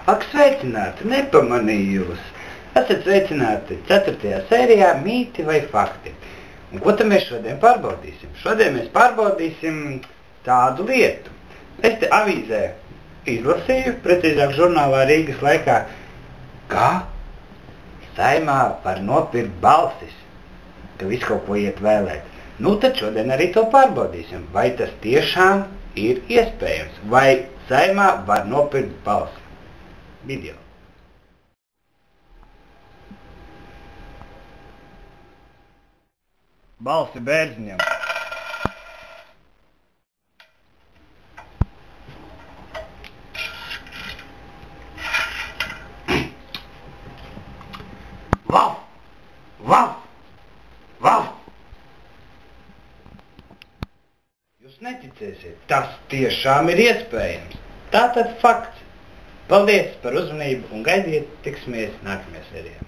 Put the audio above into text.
Ak, sveicināti, nepamanīju jūs. Esat sveicināti 4. sērijā Mīti vai fakti. Un ko tad mēs šodien pārbaudīsim? Šodien mēs pārbaudīsim tādu lietu. Es te avīzē izlasīju, precīzāk žurnālā Rīgas laikā, kā Saeimā var nopirkt balsis, ka visu kaut ko iet vēlēt. Nu, tad šodien arī to pārbaudīsim. Vai tas tiešām ir iespējams? Vai Saeimā var nopirkt balsi? Video. Balsi Bērziņam. Vaf! Vaf! Vaf! Jūs neticēsiet, tas tiešām ir iespējams. Tātad fakts. Paldies par uzmanību un gaidiet, tiksimies nākamajā sērijā.